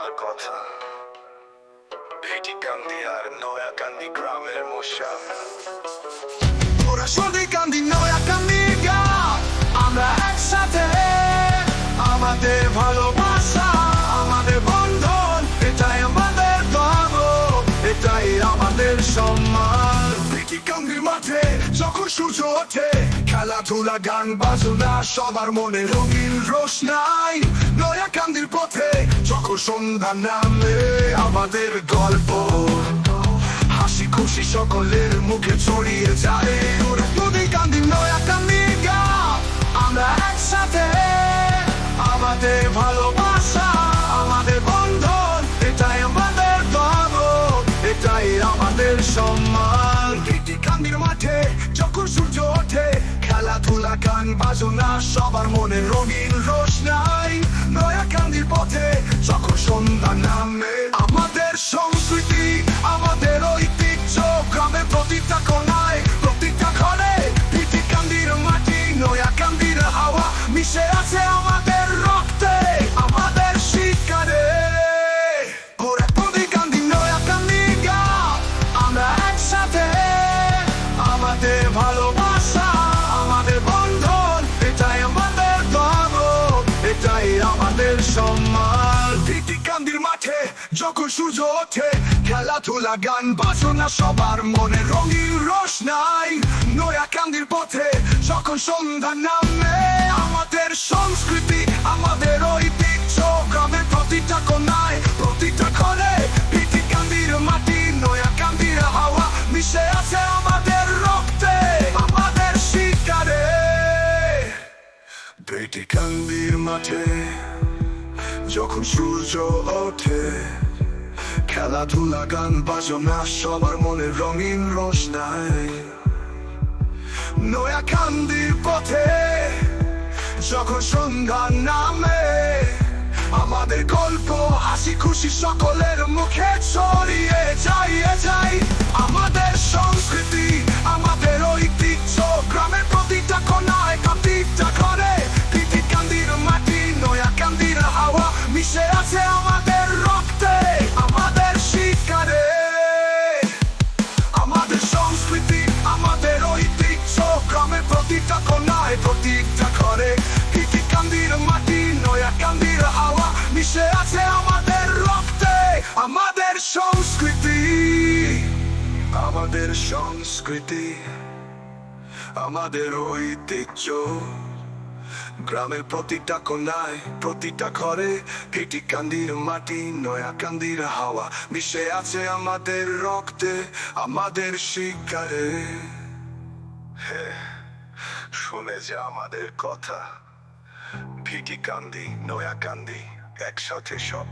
আমার কথা। ভিটিকান্দি আর নয়াকান্দি গ্রামের মশা। ওরা সদিকান্দি নয়াকান্দি গ্রাম, আমরা একসাথে। আমাদের ভালোবাসা, আমাদের বন্ধন, এটাই আমাদের ধর্ম, এটাই আমাদের সম্মান। ভিটিকান্দির মাঠে যখন সূর্য ওঠে, খেলাধুলা গান বাজনা সবার মনে রঙিন রোশনাই। নয়াকান্দির পথে যখন সন্ধ্যা নামে, আমাদের গল্প হাসি খুশি সকলের মুখে ছড়িয়ে যায়। ওরা সদিকান্দি নয়াকান্দি গ্রাম, আমরা একসাথে। আমাদের ভালোবাসা, আমাদের বন্ধন, এটাই আমাদের ধর্ম, এটাই আমাদের সম্মান। ভিটিকান্দির মাঠে যখন সূর্য ওঠে, খেলাধুলা গান বাজনা সবার মনে রঙিন রোশনাই। নয়াকান্দির পথে যখন সন্ধ্যা নামে, আমাদের সংস্কৃতি, আমাদের ঐতিহ্য, গ্রামের প্রতিটা কোণায়, প্রতিটা ঘরে। ভিটিকান্দির মাটি, নয়াকান্দির হাওয়া মিশে আছে আমাদের রক্তে, আমাদের শিকারে। ওরা ভিটিকান্দি নয়াকান্দি গ্রাম, আমরা একসাথে। আমাদের ভালোবাসা, আমাদের বন্ধন, এটাই আমাদের ধর্ম, এটাই আমাদের সম্মান। ভিটিকান্দির মাঠে যখন সূর্য ওঠে, খেলাধুলা গান বাজনা সবার মনে রঙিন রোশনাই। নয়াকান্দির পথে যখন সন্ধ্যা নামে, আমাদের সংস্কৃতি, আমাদের ঐতিহ্য, গ্রামের প্রতিটা কোণায়, প্রতিটা ঘরে। ভিটিকান্দির মাটি, নয়াকান্দির হাওয়া মিশে আছে আমাদের রক্তে, আমাদের শিকারে। ভিটিকান্দির মাঠে যখন সূর্য ওঠে, খেলাধুলা গান বাজনা সবার মনে রঙিন রোশনাই। নয়াকান্দির পথে যখন সন্ধ্যা নামে, আমাদের গল্প হাসি খুশি সকলের মুখে ছড়িয়ে যায়। আমাদের সংস্কৃতি, আমাদের ঐতিহ্য, গ্রামের প্রতিটা কোণায়, প্রতিটা ঘরে। ভিটিকান্দির মাটি, নয়াকান্দির হাওয়া মিশে আছে আমাদের রক্তে, আমাদের শিকারে। আমাদের সংস্কৃতি, আমাদের ঐতিহ্য, গ্রামের প্রতিটা কোণায়, প্রতিটা ঘরে। ভিটিকান্দির মাটি, নয়াকান্দির হাওয়া মিশে আছে আমাদের রক্তে, আমাদের সংস্কৃতি, আমাদের সংস্কৃতি, আমাদের ঐতিহ্য, গ্রামের প্রতিটা কোণায়, প্রতিটা ঘরে। ভিটিকান্দির মাটি, নয়াকান্দির হাওয়া মিশে আছে আমাদের রক্তে, আমাদের শিকারে। শুনে যা আমাদের কথা। ভিটিকান্দি নয়াকান্দি একসাথে সব।